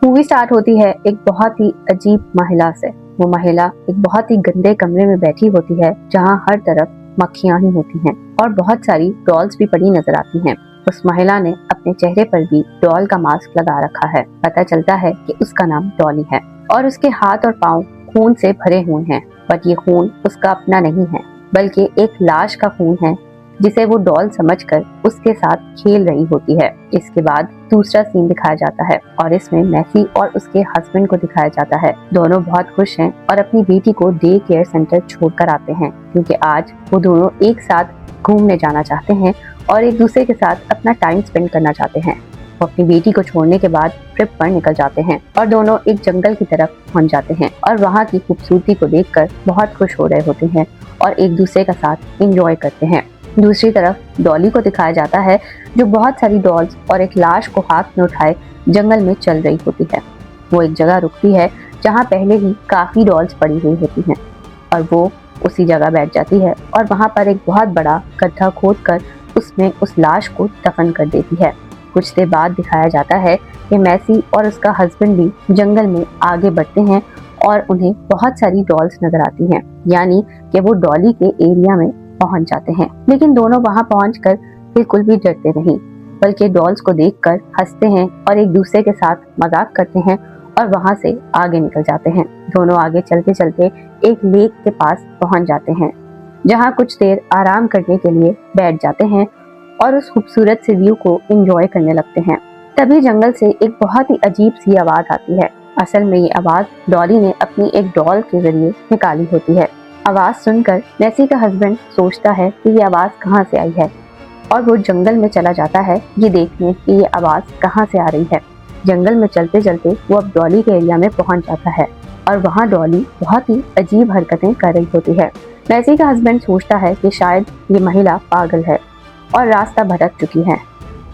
Movie start होती है एक बहुत ही अजीब महिला से। वो महिला एक बहुत ही गंदे कमरे में बैठी होती है जहाँ हर तरफ मक्खियां ही होती हैं और बहुत सारी डॉल्स भी पड़ी नजर आती हैं। उस महिला ने अपने चेहरे पर भी डॉल का मास्क लगा रखा है। पता चलता है कि उसका नाम डॉली है और उसके हाथ और पाँव खून से भरे हुए हैं। बट ये खून उसका अपना नहीं है, बल्कि एक लाश का खून है जिसे वो डॉल समझकर उसके साथ खेल रही होती है। इसके बाद दूसरा सीन दिखाया जाता है और इसमें मैसी और उसके हस्बैंड को दिखाया जाता है। दोनों बहुत खुश हैं और अपनी बेटी को डे केयर सेंटर छोड़कर आते हैं क्योंकि आज वो दोनों एक साथ घूमने जाना चाहते हैं और एक दूसरे के साथ अपना टाइम स्पेंड करना चाहते हैं। वो अपनी बेटी को छोड़ने के बाद ट्रिप पर निकल जाते हैं और दोनों एक जंगल की तरफ पहुंच जाते हैं और वहाँ की खूबसूरती को देखकर बहुत खुश हो रहे होते हैं और एक दूसरे का साथ एंजॉय करते हैं। दूसरी तरफ डॉली को दिखाया जाता है जो बहुत सारी डॉल्स और एक लाश को हाथ में उठाए जंगल में चल रही होती है। वो एक जगह रुकती है जहाँ पहले ही काफी डॉल्स पड़ी हुई होती हैं और वो उसी जगह बैठ जाती है और वहाँ पर एक बहुत बड़ा गड्ढा खोदकर उसमें उस लाश को दफन कर देती है। कुछ देर बाद दिखाया जाता है कि मैसी और उसका हस्बैंड भी जंगल में आगे बढ़ते हैं और उन्हें बहुत सारी डॉल्स नजर आती हैं, यानी कि वो डॉली के एरिया में पहुंच जाते हैं। लेकिन दोनों वहां पहुंचकर बिल्कुल भी डरते नहीं, बल्कि डॉल्स को देखकर हंसते हैं और एक दूसरे के साथ मजाक करते हैं और वहां से आगे निकल जाते हैं। दोनों आगे चलते चलते एक लेक के पास पहुंच जाते हैं जहां कुछ देर आराम करने के लिए बैठ जाते हैं और उस खूबसूरत से व्यू को एंजॉय करने लगते हैं। तभी जंगल से एक बहुत ही अजीब सी आवाज आती है। असल में ये आवाज डॉली ने अपनी एक डॉल के जरिए निकाली होती है। आवाज सुनकर मैसी का हस्बैंड सोचता है कि ये आवाज कहाँ से आई है और वो जंगल में चला जाता है ये देखने कि ये आवाज कहाँ से आ रही है। जंगल में चलते चलते वो अब डॉली के एरिया में पहुंच जाता है और वहाँ डॉली बहुत ही अजीब हरकतें कर रही होती है। मैसी का हस्बैंड सोचता है कि शायद ये महिला पागल है और रास्ता भटक चुकी है,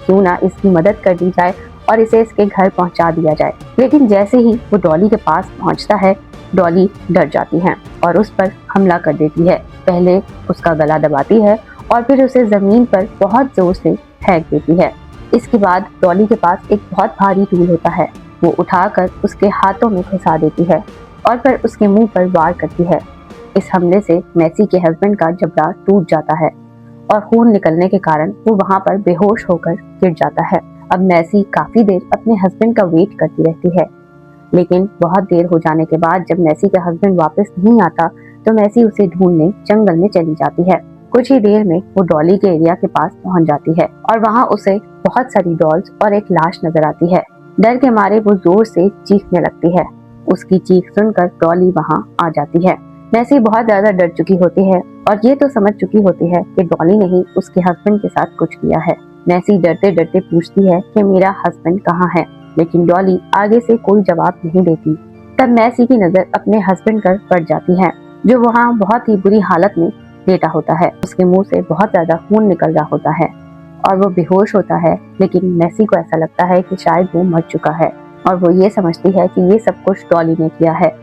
क्यों ना इसकी मदद कर दी जाए और इसे इसके घर पहुंचा दिया जाए। लेकिन जैसे ही वो डॉली के पास पहुंचता है डॉली डर जाती है और उस पर हमला कर देती है। पहले उसका गला दबाती है और फिर उसे जमीन पर बहुत जोर से फेंक देती है। इसके बाद डॉली के पास एक बहुत भारी टूल होता है, वो उठाकर उसके हाथों में घुसा देती है और फिर उसके मुंह पर वार करती है। इस हमले से मैसी के हस्बैंड का जबड़ा टूट जाता है और खून निकलने के कारण वो वहाँ पर बेहोश होकर गिर जाता है। अब मैसी काफी देर अपने हस्बैंड का वेट करती रहती है, लेकिन बहुत देर हो जाने के बाद जब मैसी का हस्बैंड वापस नहीं आता तो मैसी उसे ढूंढने जंगल में चली जाती है। कुछ ही देर में वो डॉली के एरिया के पास पहुंच जाती है और वहाँ उसे बहुत सारी डॉल्स और एक लाश नजर आती है। डर के मारे वो जोर से चीखने लगती है। उसकी चीख सुनकर डॉली वहाँ आ जाती है। मैसी बहुत ज्यादा डर चुकी होती है और ये तो समझ चुकी होती है कि डॉली ने ही उसके हस्बैंड के साथ कुछ किया है। मैसी डरते डरते पूछती है कि मेरा हस्बैंड कहाँ है, लेकिन डॉली आगे से कोई जवाब नहीं देती। तब मैसी की नजर अपने हस्बैंड पर पड़ जाती है जो वहाँ बहुत ही बुरी हालत में लेटा होता है। उसके मुंह से बहुत ज्यादा खून निकल रहा होता है और वो बेहोश होता है, लेकिन मैसी को ऐसा लगता है कि शायद वो मर चुका है और वो ये समझती है कि ये सब कुछ डॉली ने किया है।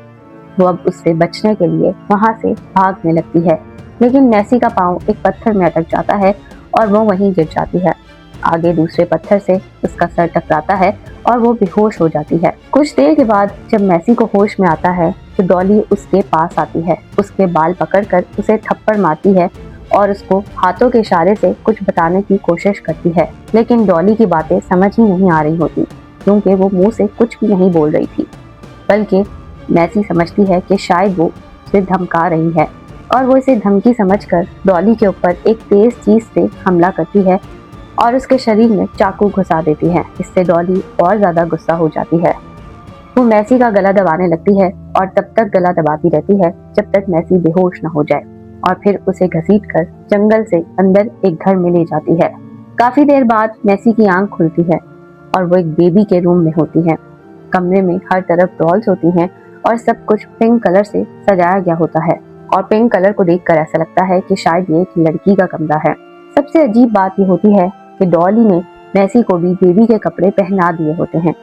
वो अब उससे बचने के लिए वहाँ से भागने लगती है, लेकिन मैसी का पाँव एक पत्थर में अटक जाता है और वो वहीं गिर जाती है। आगे दूसरे पत्थर से उसका सर टकराता है और वो बेहोश हो जाती है। कुछ देर के बाद जब मैसी को होश में आता है तो डॉली उसके पास आती है, उसके बाल पकड़कर उसे थप्पड़ मारती है और उसको हाथों के इशारे से कुछ बताने की कोशिश करती है, लेकिन डॉली की बातें समझ ही नहीं आ रही होती क्योंकि वो मुंह से कुछ भी नहीं बोल रही थी, बल्कि मैसी समझती है कि शायद वो उसे धमका रही है और वो इसे धमकी समझकर डॉली के ऊपर एक तेज चीज से हमला करती है और उसके शरीर में चाकू घुसा देती है। इससे डॉली और ज्यादा गुस्सा हो जाती है। वो मैसी का गला दबाने लगती है और तब तक गला दबाती रहती है जब तक मैसी बेहोश न हो जाए और फिर उसे घसीटकर जंगल से अंदर एक घर में ले जाती है। काफी देर बाद मैसी की आंख खुलती है और वो एक बेबी के रूम में होती है। कमरे में हर तरफ डॉल्स होती हैं और सब कुछ पिंक कलर से सजाया गया होता है और पिंक कलर को देखकर ऐसा लगता है कि शायद ये एक लड़की का कमरा है। सबसे अजीब बात ये होती है कि डॉली ने मैसी को भी बेबी के कपड़े पहना दिए होते हैं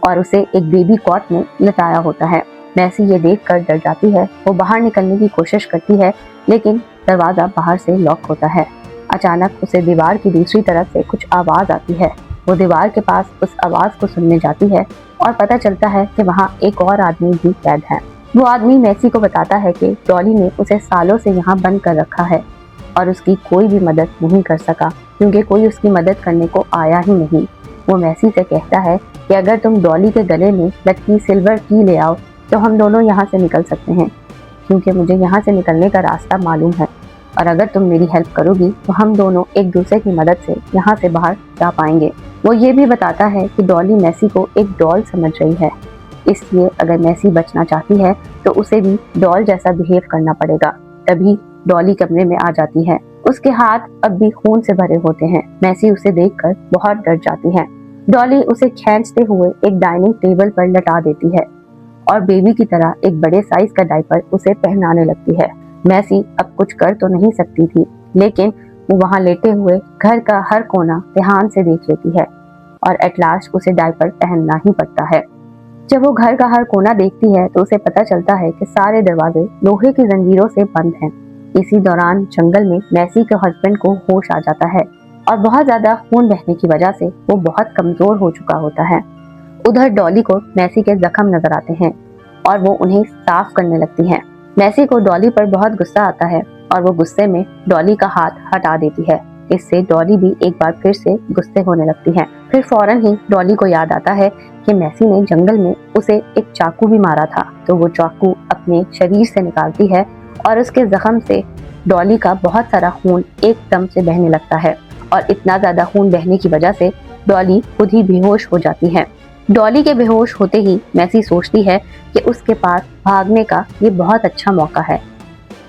और उसे एक बेबी कॉट में लटाया होता है। मैसी ये देखकर डर जाती है। वो बाहर निकलने की कोशिश करती है, लेकिन दरवाजा बाहर से लॉक होता है। अचानक उसे दीवार की दूसरी तरफ से कुछ आवाज आती है। वो दीवार के पास उस आवाज को सुनने जाती है और पता चलता है कि वहाँ एक और आदमी भी कैद है। वो आदमी मैसी को बताता है कि डॉली ने उसे सालों से यहाँ बंद कर रखा है और उसकी कोई भी मदद नहीं कर सका क्योंकि कोई उसकी मदद करने को आया ही नहीं। वो मैसी से कहता है कि अगर तुम डॉली के गले में लटकी सिल्वर की ले आओ तो हम दोनों यहाँ से निकल सकते हैं, क्योंकि मुझे यहाँ से निकलने का रास्ता मालूम है और अगर तुम मेरी हेल्प करोगी तो हम दोनों एक दूसरे की मदद से यहाँ से बाहर जा पाएंगे। वो ये भी बताता है कि डॉली मैसी को एक डॉल समझ रही है, इसलिए अगर मैसी बचना चाहती है तो उसे भी डॉल जैसा बिहेव करना पड़ेगा। तभी डॉली कमरे में आ जाती है। उसके हाथ अब भी खून से भरे होते हैं। मैसी उसे देखकर बहुत डर जाती है। डॉली उसे खींचते हुए एक डाइनिंग टेबल पर लटा देती है और बेबी की तरह एक बड़े साइज का डायपर उसे पहनाने लगती है। मैसी अब कुछ कर तो नहीं सकती थी, लेकिन वो वहाँ लेटे हुए घर का हर कोना ध्यान से देख लेती है और एट लास्ट उसे डायपर पहनना ही पड़ता है। जब वो घर का हर कोना देखती है तो उसे पता चलता है कि सारे दरवाजे लोहे की जंजीरों से बंद हैं। इसी दौरान जंगल में मैसी के हस्बैंड को होश आ जाता है और बहुत ज्यादा खून बहने की वजह से वो बहुत कमजोर हो चुका होता है। उधर डॉली को मैसी के जख्म नजर आते हैं और वो उन्हें साफ करने लगती है। मैसी को डॉली पर बहुत गुस्सा आता है और वो गुस्से में डॉली का हाथ हटा देती है। इससे डॉली भी एक बार फिर से गुस्से होने लगती है। फिर फौरन ही डॉली को याद आता है कि मैसी ने जंगल में उसे एक चाकू भी मारा था, तो वो चाकू अपने शरीर से निकालती है और उसके जख्म से डॉली का बहुत सारा खून एकदम से बहने लगता है और इतना ज्यादा खून बहने की वजह से डॉली खुद ही बेहोश हो जाती है। डॉली के बेहोश होते ही मैसी सोचती है कि उसके पास भागने का ये बहुत अच्छा मौका है,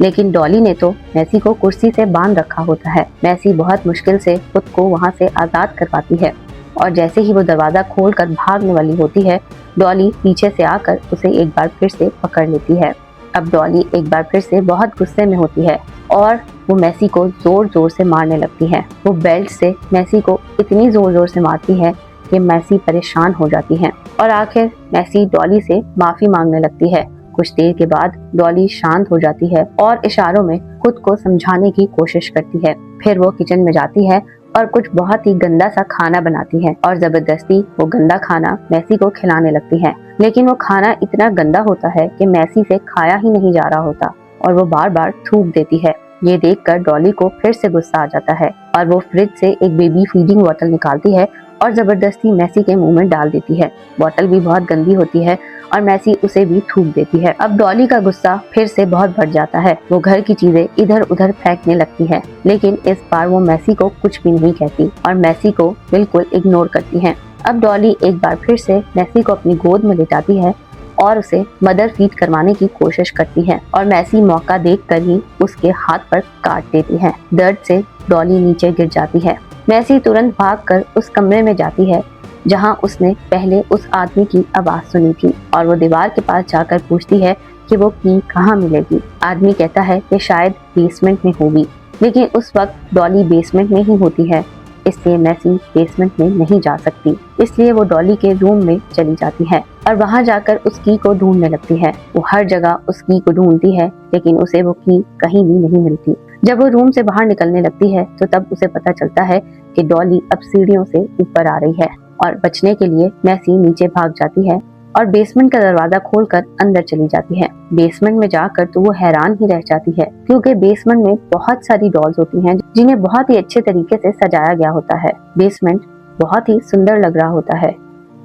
लेकिन डॉली ने तो मैसी को कुर्सी से बांध रखा होता है। मैसी बहुत मुश्किल से खुद को वहां से आजाद करवाती है और जैसे ही वो दरवाजा खोलकर भागने वाली होती है, डॉली पीछे से आकर उसे एक बार फिर से पकड़ लेती है। अब डॉली एक बार फिर से बहुत गुस्से में होती है और वो मैसी को जोर जोर से मारने लगती है। वो बेल्ट से मैसी को इतनी जोर जोर से मारती है कि मैसी परेशान हो जाती है और आखिर मैसी डॉली से माफी मांगने लगती है। कुछ देर के बाद डॉली शांत हो जाती है और इशारों में खुद को समझाने की कोशिश करती है। फिर वो किचन में जाती है और कुछ बहुत ही गंदा सा खाना बनाती है और जबरदस्ती वो गंदा खाना मैसी को खिलाने लगती है, लेकिन वो खाना इतना गंदा होता है कि मैसी से खाया ही नहीं जा रहा होता और वो बार बार थूक देती है। ये देखकर डॉली को फिर से गुस्सा आ जाता है और वो फ्रिज से एक बेबी फीडिंग बोतल निकालती है और जबरदस्ती मैसी के मुंह में डाल देती है। बोतल भी बहुत गंदी होती है और मैसी उसे भी थूक देती है। अब डॉली का गुस्सा फिर से बहुत बढ़ जाता है। वो घर की चीजें इधर उधर फेंकने लगती है, लेकिन इस बार वो मैसी को कुछ भी नहीं कहती और मैसी को बिल्कुल इग्नोर करती है। अब डॉली एक बार फिर से मैसी को अपनी गोद में लिटाती है और उसे मदर फीड करवाने की कोशिश करती है और मैसी मौका देखकर ही उसके हाथ पर काट देती है। दर्द से डॉली नीचे गिर जाती है। मैसी तुरंत भागकर उस कमरे में जाती है जहां उसने पहले उस आदमी की आवाज सुनी थी और वो दीवार के पास जाकर पूछती है कि वो की कहाँ मिलेगी। आदमी कहता है कि शायद बेसमेंट में होगी, लेकिन उस वक्त डॉली बेसमेंट में ही होती है, इसलिए मैसी बेसमेंट में नहीं जा सकती। इसलिए वो डॉली के रूम में चली जाती है और वहां जाकर उस की को ढूंढने लगती है। वो हर जगह उस की को ढूंढती है, लेकिन उसे वो की कहीं भी नहीं मिलती। जब वो रूम से बाहर निकलने लगती है तो तब उसे पता चलता है कि डॉली अब सीढ़ियों से ऊपर आ रही है और बचने के लिए मैसी नीचे भाग जाती है और बेसमेंट का दरवाजा खोलकर अंदर चली जाती है। बेसमेंट में जाकर तो वो हैरान ही रह जाती है, क्योंकि बेसमेंट में बहुत सारी डॉल्स होती हैं जिन्हें बहुत ही अच्छे तरीके से सजाया गया होता है। बेसमेंट बहुत ही सुंदर लग रहा होता है।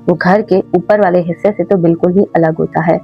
वो घर के ऊपर वाले हिस्से से तो बिल्कुल ही अलग होता है।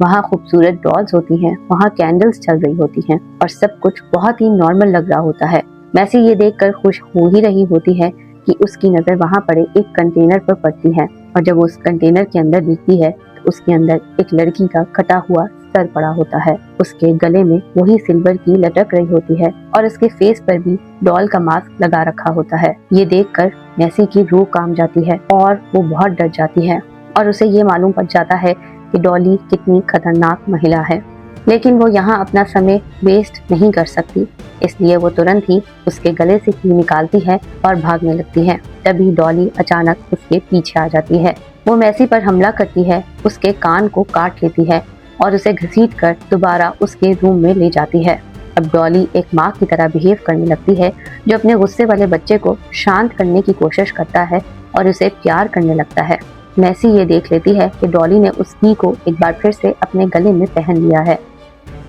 वहाँ खूबसूरत डॉल्स होती हैं, वहाँ कैंडल्स चल रही होती हैं और सब कुछ बहुत ही नॉर्मल लग रहा होता है। मैसी ये देखकर खुश हो ही रही होती है कि उसकी नजर वहाँ पड़े एक कंटेनर पर पड़ती है और जब उस कंटेनर के अंदर देखती है तो उसके अंदर एक लड़की का कटा हुआ सर पड़ा होता है। उसके गले में वही सिल्वर की लटक रही होती है और उसके फेस पर भी डॉल का मास्क लगा रखा होता है। ये देखकर मैसी की रूह कांप जाती है और वो बहुत डर जाती है और उसे ये मालूम पड़ जाता है कि डॉली कितनी खतरनाक महिला है, लेकिन वो यहाँ अपना समय वेस्ट नहीं कर सकती, इसलिए वो तुरंत ही उसके गले से की निकालती है और भागने लगती है। तभी डॉली अचानक उसके पीछे आ जाती है। वो मैसी पर हमला करती है, उसके कान को काट लेती है और उसे घसीटकर दोबारा उसके रूम में ले जाती है। अब डॉली एक माँ की तरह बिहेव करने लगती है, जो अपने गुस्से वाले बच्चे को शांत करने की कोशिश करता है और उसे प्यार करने लगता है। मैसी ये देख लेती है कि डॉली ने उस की को एक बार फिर से अपने गले में पहन लिया है,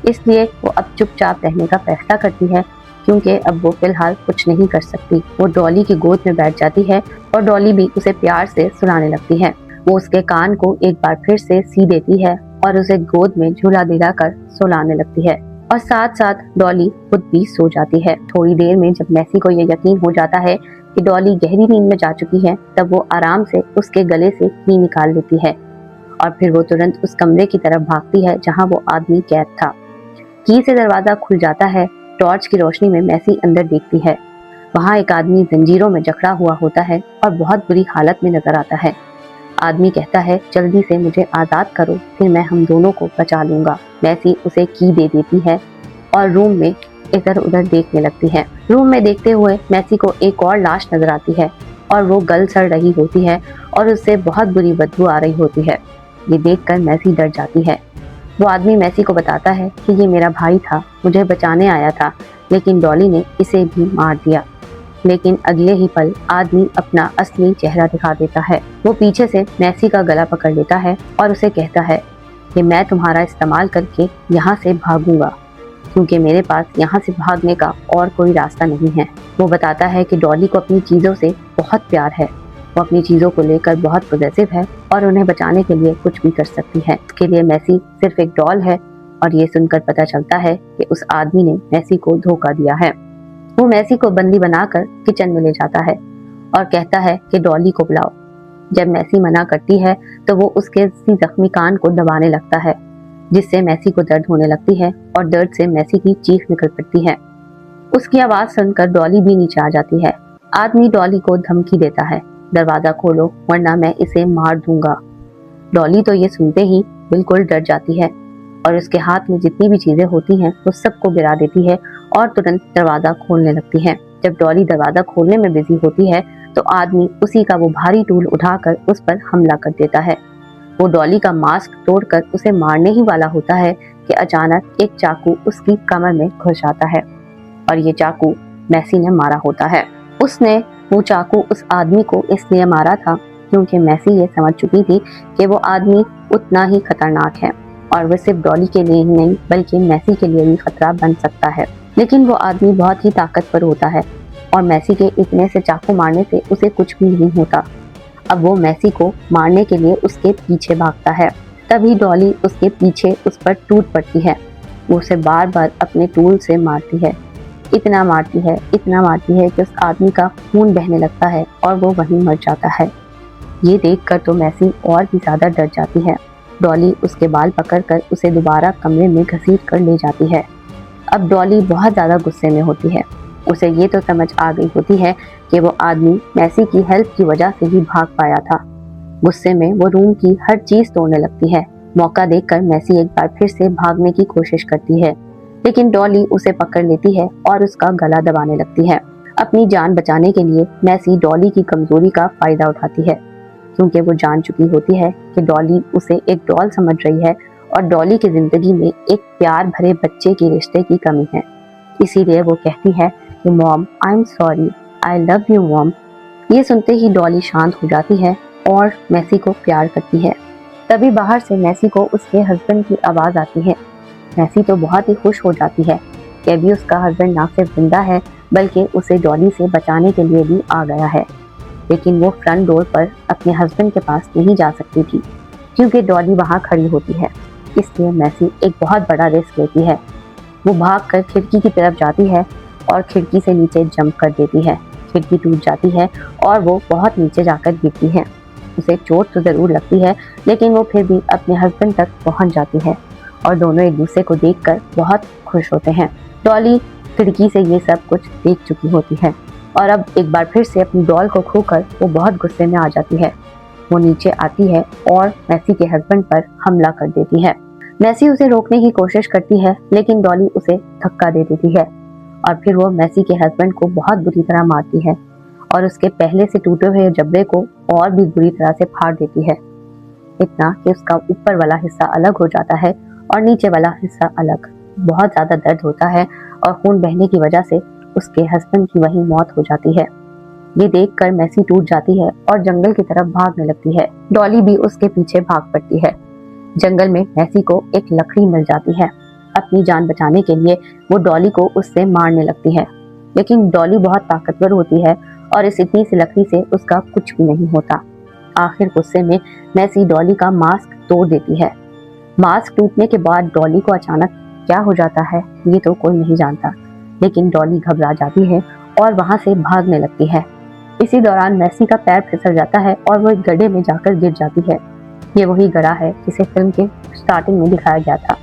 इसलिए वो अब चुपचाप रहने का फैसला करती है, क्योंकि अब वो फिलहाल कुछ नहीं कर सकती। वो डॉली की गोद में बैठ जाती है और डॉली भी उसे प्यार से सुलाने लगती है। वो उसके कान को एक बार फिर से सी देती है और उसे गोद में झूला दिलाकर सुलाने लगती है और साथ साथ डॉली खुद भी सो जाती है। थोड़ी देर में जब मैसी को ये यकीन हो जाता है कि डॉली गहरी नींद में जा चुकी है, तब वो आराम से उसके गले से की निकाल लेती है और फिर वो तुरंत उस कमरे की तरफ भागती है जहाँ वो आदमी कैद था। की से दरवाजा खुल जाता है। टॉर्च की रोशनी में मैसी अंदर देखती है। वहाँ एक आदमी जंजीरों में जकड़ा हुआ होता है और बहुत बुरी हालत में नजर आता है। आदमी कहता है, जल्दी से मुझे आजाद करो, फिर मैं हम दोनों को बचा लूंगा। मैसी उसे की दे देती है और रूम में इधर उधर देखने लगती है। रूम में देखते हुए मैसी को एक और लाश नजर आती है और वो गल सड़ रही होती है और उससे बहुत बुरी बदबू आ रही होती है। ये देखकर मैसी डर जाती है। वो आदमी मैसी को बताता है कि ये मेरा भाई था, मुझे बचाने आया था, लेकिन डॉली ने इसे भी मार दिया। लेकिन अगले ही पल आदमी अपना असली चेहरा दिखा देता है। वो पीछे से मैसी का गला पकड़ लेता है और उसे कहता है कि मैं तुम्हारा इस्तेमाल करके यहाँ से भागूंगा, क्योंकि मेरे पास यहाँ से भागने का और कोई रास्ता नहीं है। वो बताता है कि डॉली को अपनी चीज़ों से बहुत प्यार है, वो अपनी चीज़ों को लेकर बहुत पॉजिटिव है और उन्हें बचाने के लिए कुछ भी कर सकती है। इसके लिए मैसी सिर्फ एक डॉल है और ये सुनकर पता चलता है कि उस आदमी ने मैसी को धोखा दिया है। वो मैसी को बंदी बनाकर किचन में ले जाता है और कहता है कि डॉली को बुलाओ। जब मैसी मना करती है तो वो उसके जख्मी कान को दबाने लगता है, जिससे मैसी को दर्द होने लगती है और दर्द से मैसी की चीख निकल पड़ती है। उसकी आवाज सुनकर डॉली भी नीचे आ जाती है। आदमी डॉली को धमकी देता है, दरवाजा खोलो वरना मैं इसे मार दूंगा। डॉली तो ये सुनते ही बिल्कुल डर जाती है और उसके हाथ में जितनी भी चीजें होती हैं वो सबको गिरा देती है और तुरंत दरवाजा खोलने लगती है। जब डॉली दरवाजा खोलने में बिजी होती है तो आदमी उसी का वो भारी टूल उठाकर उस पर हमला कर देता है। वो डॉली का मास्क तोड़कर उसे मारने ही वाला होता है कि अचानक एक चाकू उसकी कमर में घुस जाता है और ये चाकू मैसी ने मारा होता है। उसने वो चाकू उस आदमी को इसलिए मारा था क्योंकि मैसी ये समझ चुकी थी कि वो आदमी उतना ही खतरनाक है और वो सिर्फ डॉली के लिए ही नहीं बल्कि मैसी के लिए भी खतरा बन सकता है। लेकिन वो आदमी बहुत ही ताकतवर होता है और मैसी के इतने से चाकू मारने से उसे कुछ भी नहीं होता। अब वो मैसी को मारने के लिए उसके पीछे भागता है। तभी डॉली उसके पीछे उस पर टूट पड़ती है। वो उसे बार बार अपने टूल से मारती है, इतना मारती है कि उस आदमी का खून बहने लगता है और वो वहीं मर जाता है। ये देखकर तो मैसी और भी ज्यादा डर जाती है। डॉली उसके बाल पकड़कर उसे दोबारा कमरे में घसीट कर ले जाती है। अब डॉली बहुत ज्यादा गुस्से में होती है। उसे ये तो समझ आ गई होती है कि वो आदमी मैसी की हेल्प की वजह से ही भाग पाया था। गुस्से में वो रूम की हर चीज तोड़ने लगती है। मौका देखकर मैसी एक बार फिर से भागने की कोशिश करती है, लेकिन डॉली उसे पकड़ लेती है और उसका गला दबाने लगती है। अपनी जान बचाने के लिए मैसी डॉली की कमजोरी का फायदा उठाती है, क्योंकि वो जान चुकी होती है कि डॉली उसे एक डॉल समझ रही है और डॉली की जिंदगी में एक प्यार भरे बच्चे की रिश्ते की कमी है। इसीलिए वो कहती है कि mom I am sorry, I love you mom. ये सुनते ही डॉली शांत हो जाती है और मैसी को प्यार करती है। तभी बाहर से मैसी को उसके हस्बैंड की आवाज आती है। मैसी तो बहुत ही खुश हो जाती है कि अभी उसका हस्बैंड ना सिर्फ जिंदा है बल्कि उसे डॉली से बचाने के लिए भी आ गया है। लेकिन वो फ्रंट डोर पर अपने हस्बैंड के पास नहीं जा सकती थी क्योंकि डॉली वहाँ खड़ी होती है। इसलिए मैसी एक बहुत बड़ा रिस्क लेती है। वो भागकर खिड़की की तरफ जाती है और खिड़की से नीचे जंप कर देती है। खिड़की टूट जाती है और वो बहुत नीचे जाकर गिरती है। उसे चोट तो जरूर लगती है, लेकिन वो फिर भी अपने हस्बैंड तक पहुंच जाती है और दोनों एक दूसरे को देखकर बहुत खुश होते हैं। डॉली खिड़की से ये सब कुछ देख चुकी होती है और अब एक बार फिर से अपनी डॉल को खोकर वो बहुत गुस्से में आ जाती है। वो नीचे आती है और मैसी के हस्बैंड पर हमला कर देती है। मैसी उसे रोकने की कोशिश करती है, लेकिन डॉली उसे धक्का दे देती है और फिर वो मैसी के हस्बैंड को बहुत बुरी तरह मारती है और उसके पहले से टूटे हुए जबड़े को और भी बुरी तरह से फाड़ देती है, इतना कि उसका ऊपर वाला हिस्सा अलग हो जाता है और नीचे वाला हिस्सा अलग। बहुत ज्यादा दर्द होता है और खून बहने की वजह से उसके हस्बैंड की वहीं मौत हो जाती है। ये देखकर मैसी टूट जाती है और जंगल की तरफ भागने लगती है। डॉली भी उसके पीछे भाग पड़ती है। जंगल में मैसी को एक लकड़ी मिल जाती है। अपनी जान बचाने के लिए वो डॉली को उससे मारने लगती है, लेकिन डॉली बहुत ताकतवर होती है और इस इतनी सी लकड़ी से उसका कुछ भी नहीं होता। आखिर गुस्से में मैसी डॉली का मास्क तोड़ देती है। मास्क टूटने के बाद डॉली को अचानक क्या हो जाता है ये तो कोई नहीं जानता, लेकिन डॉली घबरा जाती है और वहां से भागने लगती है। इसी दौरान मैसी का पैर फिसल जाता है और वो एक गड्ढे में जाकर गिर जाती है। ये वही गड्ढा है जिसे फिल्म के स्टार्टिंग में दिखाया गया था,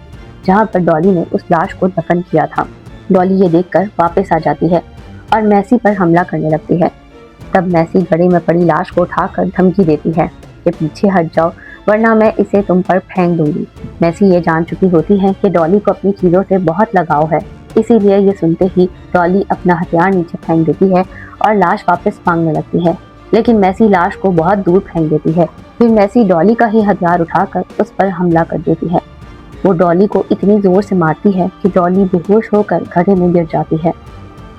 जहाँ पर डॉली ने उस लाश को दफन किया था। डॉली ये देखकर वापस आ जाती है और मैसी पर हमला करने लगती है। तब मैसी गड्ढे में पड़ी लाश को उठाकर धमकी देती है कि पीछे हट जाओ वरना मैं इसे तुम पर फेंक दूंगी। मैसी ये जान चुकी होती है कि डॉली को अपनी चीजों से बहुत लगाव है, इसीलिए ये सुनते ही डॉली अपना हथियार नीचे फेंक देती है और लाश वापस मांगने लगती है, लेकिन मैसी लाश को बहुत दूर फेंक देती है। फिर मैसी डॉली का ही हथियार उठाकर उस पर हमला कर देती है। वो डॉली को इतनी जोर से मारती है कि डॉली बेहोश होकर गड्ढे में गिर जाती है।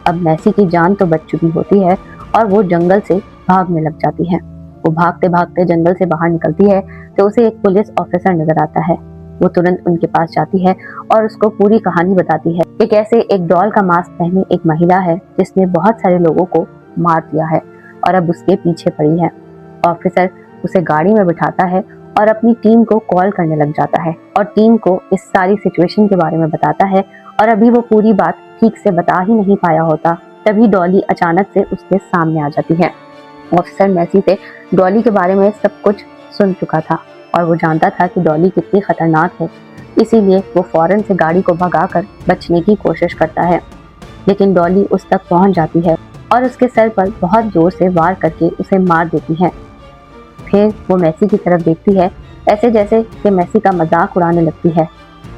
अब मैसी की जान तो बच चुकी होती है और वो जंगल से भागने लग जाती है। वो भागते भागते जंगल से बाहर निकलती है तो उसे एक पुलिस ऑफिसर नजर आता है। वो तुरंत उनके पास जाती है और उसको पूरी कहानी बताती है कि कैसे एक डॉल का मास्क पहने एक महिला है जिसने बहुत सारे लोगों को मार दिया है और अब उसके पीछे पड़ी है। ऑफिसर उसे गाड़ी में बिठाता है और अपनी टीम को कॉल करने लग जाता है और टीम को इस सारी सिचुएशन के बारे में बताता है और अभी वो पूरी बात ठीक से बता ही नहीं पाया होता, तभी डॉली अचानक से उसके सामने आ जाती है। ऑफिसर मैसी से डॉली के बारे में सब कुछ सुन चुका था और वो जानता था कि डॉली कितनी खतरनाक है, इसीलिए वो फौरन से गाड़ी को भगाकर बचने की कोशिश करता है। लेकिन डॉली उस तक पहुंच जाती है और उसके सर पर बहुत जोर से वार करके उसे मार देती है। फिर वो मैसी की तरफ देखती है, ऐसे जैसे कि मैसी का मजाक उड़ाने लगती है,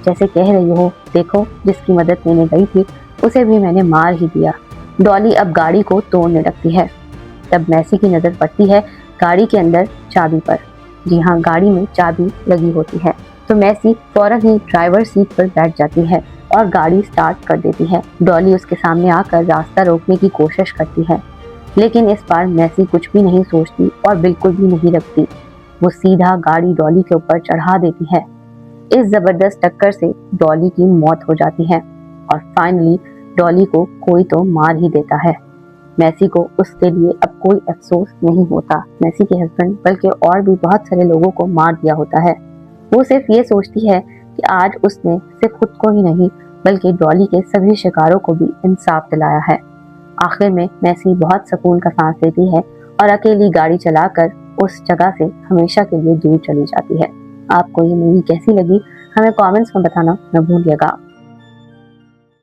जैसे कह रही हो देखो जिसकी मदद मैंने गई थी उसे भी मैंने मार ही दिया। डॉली अब गाड़ी को तोड़ने लगती है। तब मैसी की नजर पड़ती है गाड़ी के अंदर चाबी पर। जी हाँ, गाड़ी में चाबी लगी होती है, तो मैसी फौरन ही ड्राइवर सीट पर बैठ जाती है और गाड़ी स्टार्ट कर देती है। डॉली उसके सामने आकर रास्ता रोकने की कोशिश करती है, लेकिन इस बार मैसी कुछ भी नहीं सोचती और बिल्कुल भी नहीं रखती। वो सीधा गाड़ी डॉली के ऊपर चढ़ा देती है। इस जबरदस्त टक्कर से डॉली की मौत हो जाती है और फाइनली डॉली को कोई तो मार ही देता है। मैसी को उसके लिए अब कोई अफसोस नहीं होता। मैसी के हस्बैंड बल्कि और भी बहुत सारे लोगों को मार दिया होता है। वो सिर्फ ये सोचती है कि आज उसने सिर्फ खुद को ही नहीं बल्कि डॉली के सभी शिकारों को भी इंसाफ दिलाया है। आखिर में मैसी बहुत सुकून का सांस लेती है और अकेली गाड़ी चलाकर उस जगह से हमेशा के लिए दूर चली जाती है। आपको ये मूवी कैसी लगी हमें कमेंट्स में बताना न भूलिएगा।